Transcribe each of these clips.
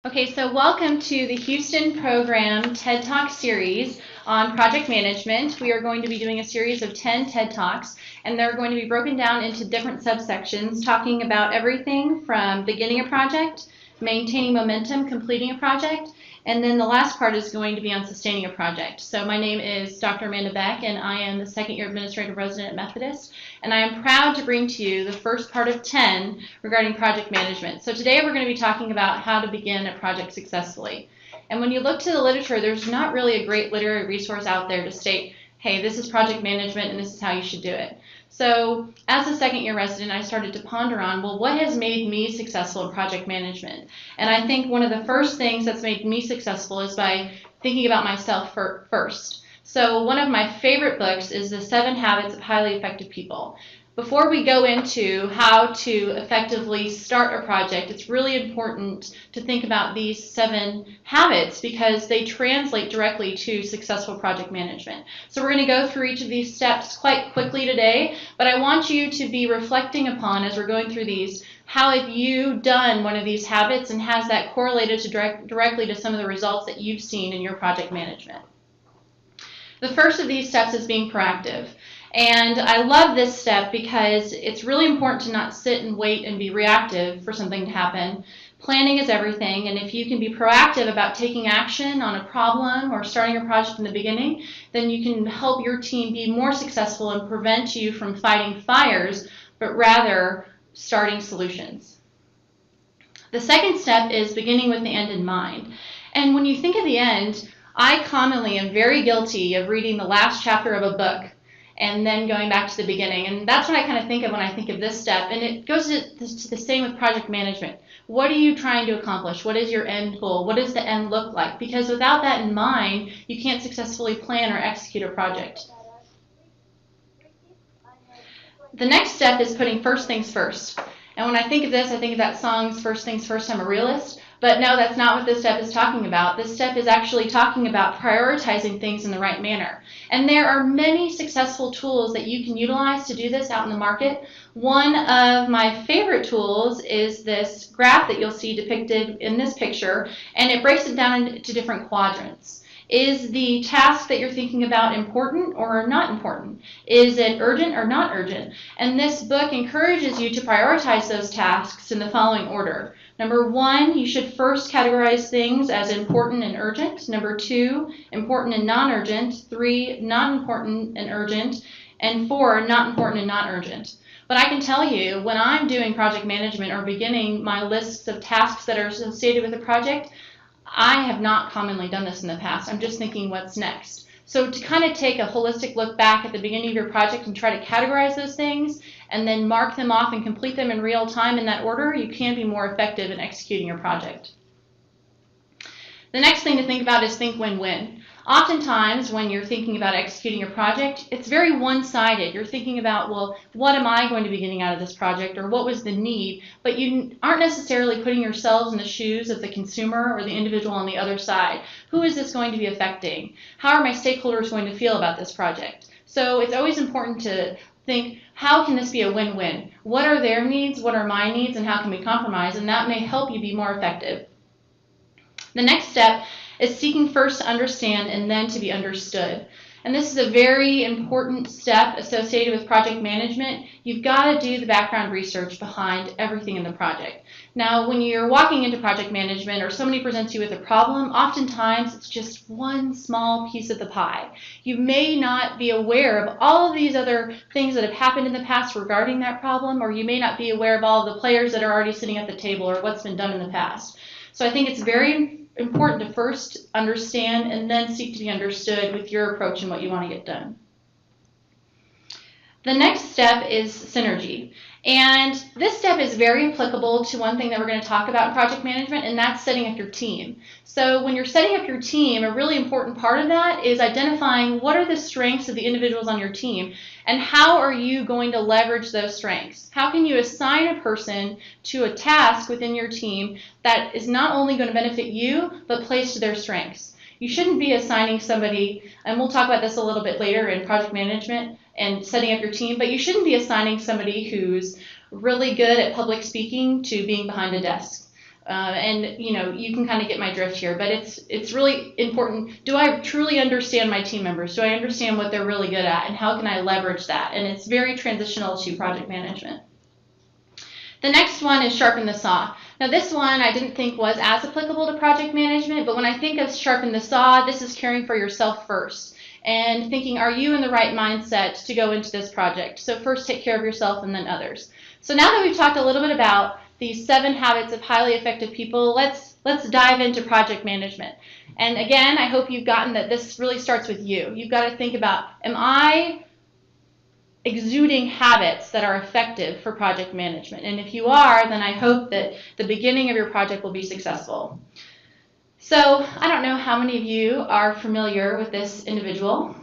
Okay, so welcome to the Houston program TED Talk series on project management. We are going to be doing a series of 10 TED Talks, and they're going to be broken down into different subsections, talking about everything from beginning a project, maintaining momentum, completing a project, and then the last part is going to be on sustaining a project. So my name is Dr. Amanda Beck, and I am the second year administrative resident at Methodist, and I am proud to bring to you the first part of 10 regarding project management. So today we're going to be talking about how to begin a project successfully. And when you look to the literature, there's not really a great literary resource out there to state, hey, this is project management and this is how you should do it. So as a second year resident, I started to ponder on, well, what has made me successful in project management? And I think one of the first things that's made me successful is by thinking about myself first. So one of my favorite books is The 7 Habits of Highly Effective People. Before we go into how to effectively start a project, it's really important to think about these 7 habits because they translate directly to successful project management. So we're going to go through each of these steps quite quickly today, but I want you to be reflecting upon, as we're going through these, how have you done one of these habits and has that correlated to directly to some of the results that you've seen in your project management. The first of these steps is being proactive. And I love this step because it's really important to not sit and wait and be reactive for something to happen. Planning is everything, and if you can be proactive about taking action on a problem or starting a project in the beginning, then you can help your team be more successful and prevent you from fighting fires, but rather starting solutions. The second step is beginning with the end in mind. And when you think of the end, I commonly am very guilty of reading the last chapter of a book and then going back to the beginning. And that's what I kind of think of when I think of this step. And it goes to the same with project management. What are you trying to accomplish? What is your end goal? What does the end look like? Because without that in mind, you can't successfully plan or execute a project. The next step is putting first things first. And when I think of this, I think of that song's First Things First, I'm a Realist. But no, that's not what this step is talking about. This step is actually talking about prioritizing things in the right manner. And there are many successful tools that you can utilize to do this out in the market. One of my favorite tools is this graph that you'll see depicted in this picture, and it breaks it down into different quadrants. Is the task that you're thinking about important or not important? Is it urgent or not urgent? And this book encourages you to prioritize those tasks in the following order. Number 1, you should first categorize things as important and urgent. Number 2, important and non-urgent. 3, not important and urgent. And 4, not important and not urgent. But I can tell you, when I'm doing project management or beginning my lists of tasks that are associated with a project, I have not commonly done this in the past. I'm just thinking what's next. So to kind of take a holistic look back at the beginning of your project and try to categorize those things and then mark them off and complete them in real time in that order, you can be more effective in executing your project. The next thing to think about is think win-win. Oftentimes, when you're thinking about executing a project, it's very one-sided. You're thinking about, well, what am I going to be getting out of this project, or what was the need? But you aren't necessarily putting yourselves in the shoes of the consumer or the individual on the other side. Who is this going to be affecting? How are my stakeholders going to feel about this project? So it's always important to think, how can this be a win-win? What are their needs? What are my needs? And how can we compromise? And that may help you be more effective. The next step is seeking first to understand and then to be understood. And this is a very important step associated with project management. You've got to do the background research behind everything in the project. Now, when you're walking into project management or somebody presents you with a problem, oftentimes it's just one small piece of the pie. You may not be aware of all of these other things that have happened in the past regarding that problem, or you may not be aware of all of the players that are already sitting at the table or what's been done in the past. So I think it's very important to first understand and then seek to be understood with your approach and what you want to get done. The next step is synergy. And this step is very applicable to one thing that we're going to talk about in project management, and that's setting up your team. So when you're setting up your team, a really important part of that is identifying what are the strengths of the individuals on your team and how are you going to leverage those strengths. How can you assign a person to a task within your team that is not only going to benefit you, but plays to their strengths. You shouldn't be assigning somebody, and we'll talk about this a little bit later in project management and setting up your team, but you shouldn't be assigning somebody who's really good at public speaking to being behind a desk. And you can kind of get my drift here, but it's really important. Do I truly understand my team members? Do I understand what they're really good at, and how can I leverage that? And it's very transitional to project management. The next one is sharpen the saw. Now this one I didn't think was as applicable to project management, but when I think of sharpen the saw, this is caring for yourself first and thinking, are you in the right mindset to go into this project? So first take care of yourself and then others. So now that we've talked a little bit about these 7 habits of highly effective people, let's dive into project management. And again, I hope you've gotten that this really starts with you. You've got to think about, am I exuding habits that are effective for project management? And if you are, then I hope that the beginning of your project will be successful. So I don't know how many of you are familiar with this individual.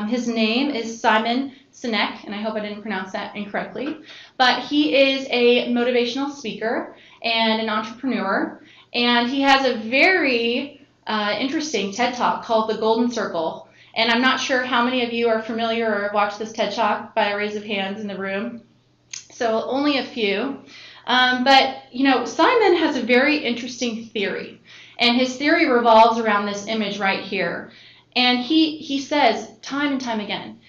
His name is Simon Sinek, and I hope I didn't pronounce that incorrectly, but he is a motivational speaker and an entrepreneur, and he has a very interesting TED Talk called The Golden Circle. And I'm not sure how many of you are familiar or watched this TED Talk by a raise of hands in the room. So only a few. But Simon has a very interesting theory. And his theory revolves around this image right here. And he says time and time again,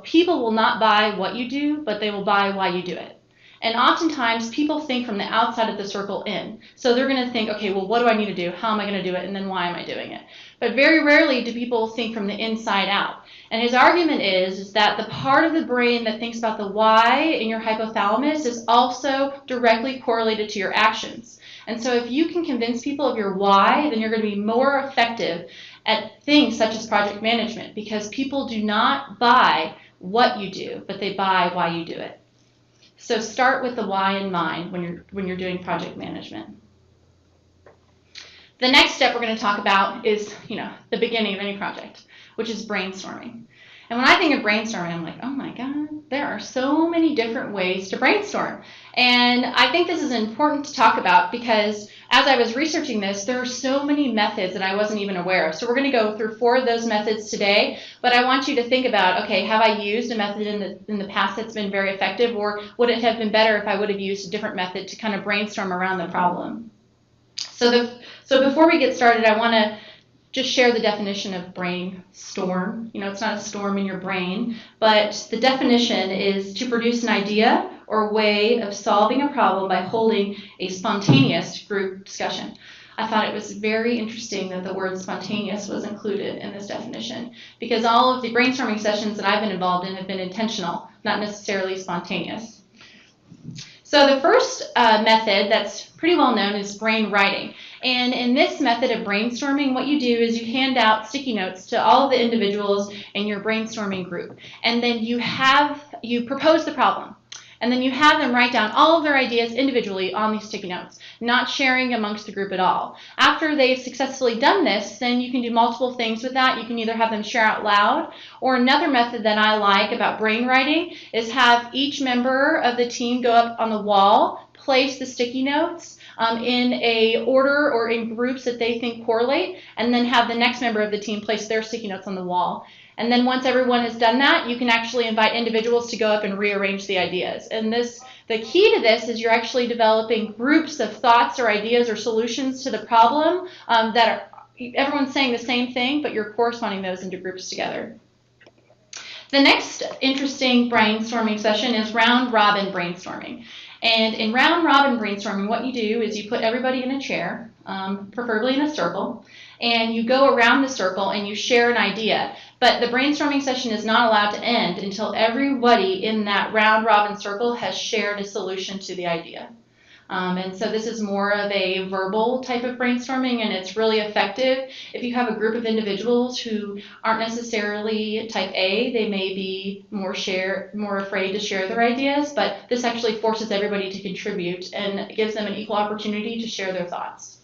people will not buy what you do, but they will buy why you do it. And oftentimes people think from the outside of the circle in. So they're going to think, okay, well, what do I need to do? How am I going to do it? And then why am I doing it? But very rarely do people think from the inside out. And his argument is that the part of the brain that thinks about the why in your hypothalamus is also directly correlated to your actions. And so if you can convince people of your why, then you're going to be more effective at things such as project management, because people do not buy what you do, but they buy why you do it. So start with the why in mind when you're doing project management. The next step we're going to talk about is, the beginning of any project, which is brainstorming. And when I think of brainstorming, I'm like, oh my God, there are so many different ways to brainstorm. And I think this is important to talk about because as I was researching this, there are so many methods that I wasn't even aware of. So we're going to go through 4 of those methods today, but I want you to think about, okay, have I used a method in the past that's been very effective, or would it have been better if I would have used a different method to kind of brainstorm around the problem? So before we get started, I want to just share the definition of brainstorm. It's not a storm in your brain, but the definition is to produce an idea or way of solving a problem by holding a spontaneous group discussion. I thought it was very interesting that the word spontaneous was included in this definition, because all of the brainstorming sessions that I've been involved in have been intentional, not necessarily spontaneous. So the first method that's pretty well known is brainwriting. And in this method of brainstorming, what you do is you hand out sticky notes to all of the individuals in your brainstorming group. And then you propose the problem. And then you have them write down all of their ideas individually on these sticky notes, not sharing amongst the group at all. After they've successfully done this, then you can do multiple things with that. You can either have them share out loud, or another method that I like about brainwriting is have each member of the team go up on the wall, place the sticky notes in a order or in groups that they think correlate, and then have the next member of the team place their sticky notes on the wall. And then once everyone has done that, you can actually invite individuals to go up and rearrange the ideas. And the key to this is you're actually developing groups of thoughts or ideas or solutions to the problem that everyone's saying the same thing, but you're corresponding those into groups together. The next interesting brainstorming session is round robin brainstorming. And in round robin brainstorming, what you do is you put everybody in a chair, preferably in a circle, and you go around the circle and you share an idea. But the brainstorming session is not allowed to end until everybody in that round robin circle has shared a solution to the idea. And so this is more of a verbal type of brainstorming, and it's really effective. If you have a group of individuals who aren't necessarily type A, they may be more afraid to share their ideas, but this actually forces everybody to contribute and gives them an equal opportunity to share their thoughts.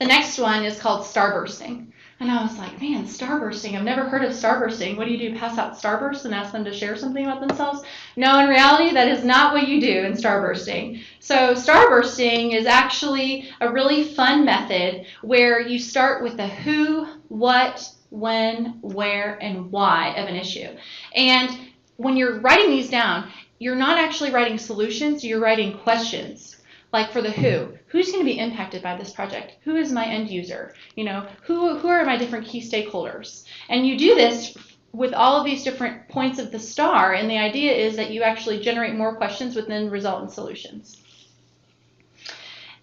The next one is called starbursting. And I was like, man, starbursting, I've never heard of starbursting. What do? Pass out starbursts and ask them to share something about themselves? No, in reality, that is not what you do in starbursting. So starbursting is actually a really fun method where you start with the who, what, when, where, and why of an issue. And when you're writing these down, you're not actually writing solutions, you're writing questions. Like for the who's going to be impacted by this project? Who is my end user? Who are my different key stakeholders? And you do this with all of these different points of the star, and the idea is that you actually generate more questions within resultant solutions.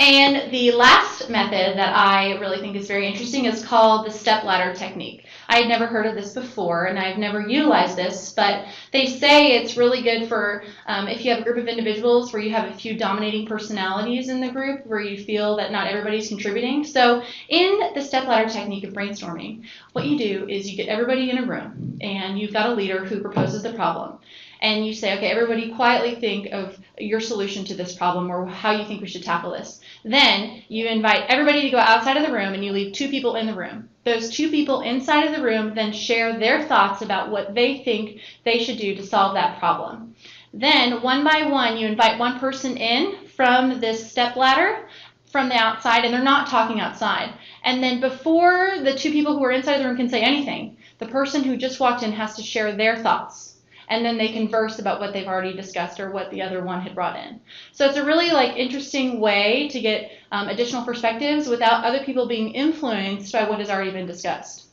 And the last method that I really think is very interesting is called the step ladder technique. I had never heard of this before, and I've never utilized this, but they say it's really good for if you have a group of individuals where you have a few dominating personalities in the group, where you feel that not everybody's contributing. So in the step ladder technique of brainstorming, what you do is you get everybody in a room, and you've got a leader who proposes the problem. And you say, okay, everybody quietly think of your solution to this problem or how you think we should tackle this. Then you invite everybody to go outside of the room and you leave 2 people in the room. Those 2 people inside of the room then share their thoughts about what they think they should do to solve that problem. Then one by one you invite one person in from this step ladder from the outside, and they're not talking outside. And then before the 2 people who are inside the room can say anything, the person who just walked in has to share their thoughts. And then they converse about what they've already discussed or what the other one had brought in. So it's a really interesting way to get additional perspectives without other people being influenced by what has already been discussed.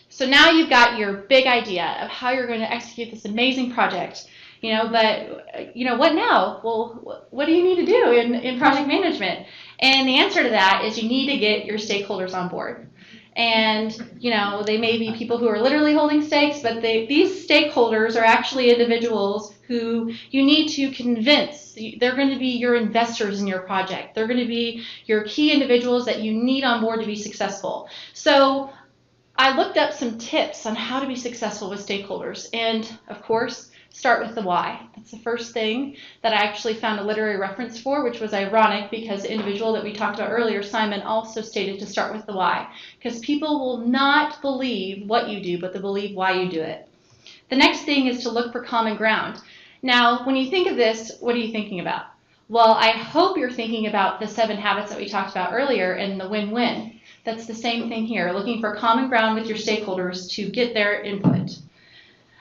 So now you've got your big idea of how you're going to execute this amazing project. But what now? Well, what do you need to do in project management? And the answer to that is you need to get your stakeholders on board. And, they may be people who are literally holding stakes, but these stakeholders are actually individuals who you need to convince. They're going to be your investors in your project. They're going to be your key individuals that you need on board to be successful. So I looked up some tips on how to be successful with stakeholders. And, of course, start with the why. That's the first thing that I actually found a literary reference for, which was ironic because the individual that we talked about earlier, Simon, also stated to start with the why. Because people will not believe what you do, but they believe why you do it. The next thing is to look for common ground. Now, when you think of this, what are you thinking about? Well, I hope you're thinking about the 7 habits that we talked about earlier and the win-win. That's the same thing here, looking for common ground with your stakeholders to get their input.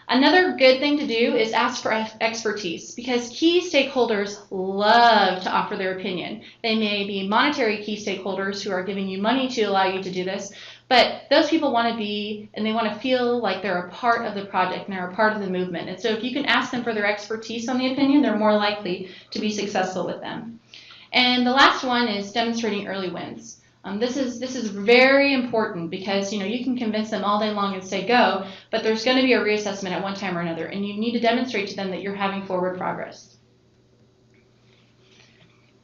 Another good thing to do is ask for expertise, because key stakeholders love to offer their opinion. They may be monetary key stakeholders who are giving you money to allow you to do this, but those people want to be, and they want to feel like they're a part of the project and they're a part of the movement. And so if you can ask them for their expertise on the opinion, they're more likely to be successful with them. And the last one is demonstrating early wins. This is very important because you can convince them all day long and say go, but there's going to be a reassessment at one time or another, and you need to demonstrate to them that you're having forward progress.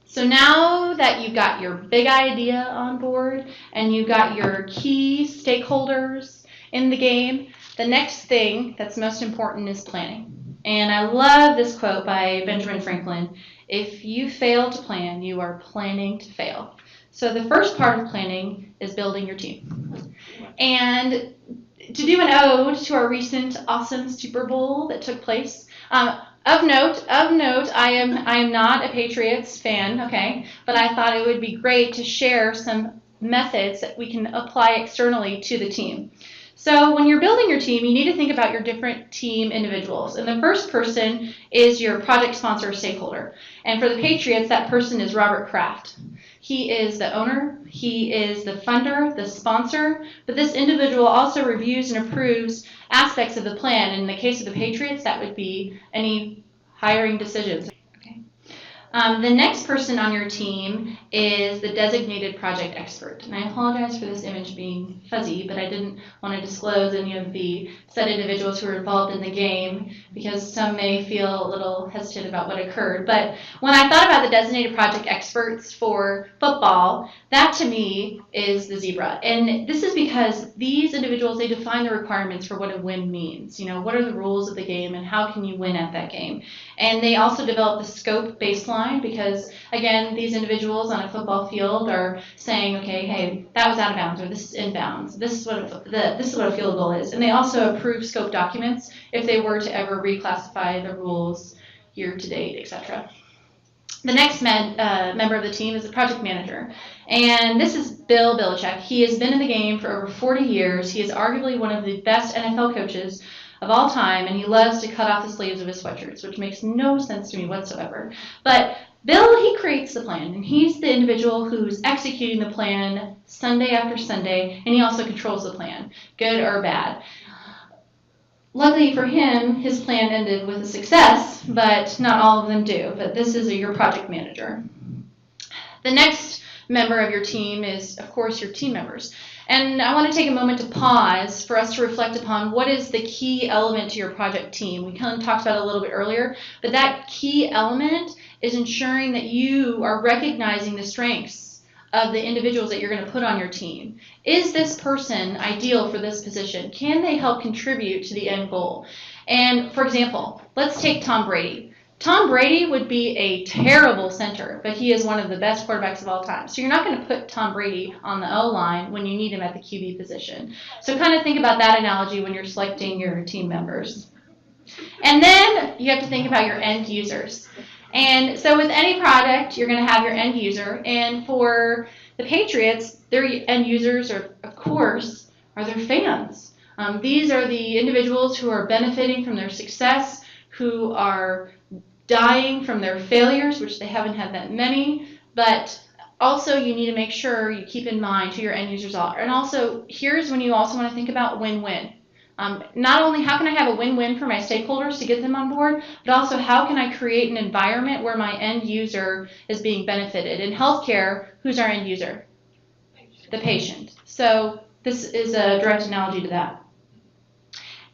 So now that you've got your big idea on board and you've got your key stakeholders in the game, the next thing that's most important is planning. And I love this quote by Benjamin Franklin: "If you fail to plan, you are planning to fail." So the first part of planning is building your team. And to do an ode to our recent awesome Super Bowl that took place, of note, I am not a Patriots fan, okay, but I thought it would be great to share some methods that we can apply externally to the team. So when you're building your team, you need to think about your different team individuals. And the first person is your project sponsor or stakeholder. And for the Patriots, that person is Robert Kraft. He is the owner, he is the funder, the sponsor, but this individual also reviews and approves aspects of the plan. In the case of the Patriots, that would be any hiring decisions. Okay. The next person on your team is the designated project expert. And I apologize for this image being fuzzy, but I didn't want to disclose any of the set individuals who were involved in the game because some may feel a little hesitant about what occurred. But when I thought about the designated project experts for football, that to me is the zebra. And this is because these individuals, they define the requirements for what a win means. What are the rules of the game and how can you win at that game? And they also develop the scope baseline because, again, these individuals on a football field are saying, okay, hey, that was out of bounds, or this is inbounds. This is what a field goal is. And they also approve scope documents if they were to ever reclassify the rules year to date, etc. The next member of the team is the project manager. And this is Bill Belichick. He has been in the game for over 40 years. He is arguably one of the best NFL coaches of all time, and he loves to cut off the sleeves of his sweatshirts, which makes no sense to me whatsoever. But Bill, he creates the plan, and he's the individual who's executing the plan Sunday after Sunday, and he also controls the plan, good or bad. Luckily for him, his plan ended with a success, but not all of them do. But this is your project manager. The next member of your team is, of course, your team members. And I want to take a moment to pause for us to reflect upon what is the key element to your project team. We kind of talked about it a little bit earlier, but that key element is ensuring that you are recognizing the strengths of the individuals that you're going to put on your team. Is this person ideal for this position? Can they help contribute to the end goal? And for example, let's take Tom Brady. Tom Brady would be a terrible center, but he is one of the best quarterbacks of all time. So you're not going to put Tom Brady on the O-line when you need him at the QB position. So kind of think about that analogy when you're selecting your team members. And then you have to think about your end users. And so with any product, you're going to have your end user. And for the Patriots, their end users are, of course, are their fans. These are the individuals who are benefiting from their success, who are dying from their failures, which they haven't had that many, but also you need to make sure you keep in mind who your end users are. And also, here's when you also want to think about win-win. Not only how can I have a win-win for my stakeholders to get them on board, but also how can I create an environment where my end user is being benefited. In healthcare, who's our end user? The patient. So this is a direct analogy to that.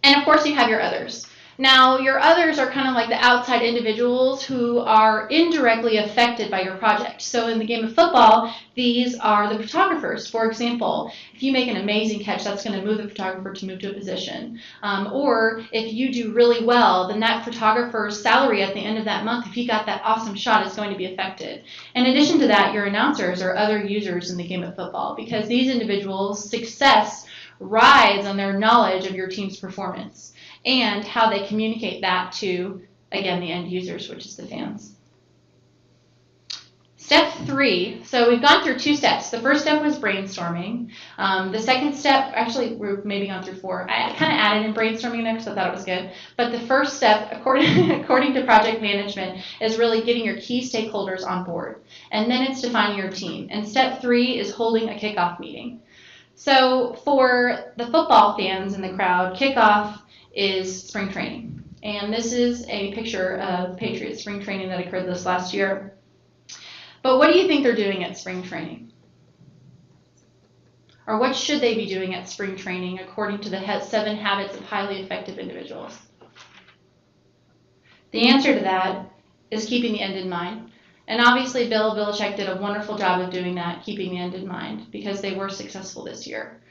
And of course, you have your others. Now, your others are kind of like the outside individuals who are indirectly affected by your project. So in the game of football, these are the photographers. For example, if you make an amazing catch, that's going to move the photographer to move to a position. Or if you do really well, then that photographer's salary at the end of that month, if he got that awesome shot, is going to be affected. In addition to that, your announcers are other users in the game of football because these individuals' success rides on their knowledge of your team's performance and how they communicate that to, again, the end users, which is the fans. Step 3, so we've gone through 2 steps. The first step was brainstorming. The second step, actually, we've maybe gone through 4. I kind of added in brainstorming there because I thought it was good. But the first step, according to project management, is really getting your key stakeholders on board. And then it's defining your team. And step 3 is holding a kickoff meeting. So for the football fans in the crowd, kickoff is spring training. And this is a picture of Patriots spring training that occurred this last year. But what do you think they're doing at spring training? Or what should they be doing at spring training according to the 7 habits of highly effective individuals? The answer to that is keeping the end in mind. And obviously Bill Belichick did a wonderful job of doing that, keeping the end in mind, because they were successful this year.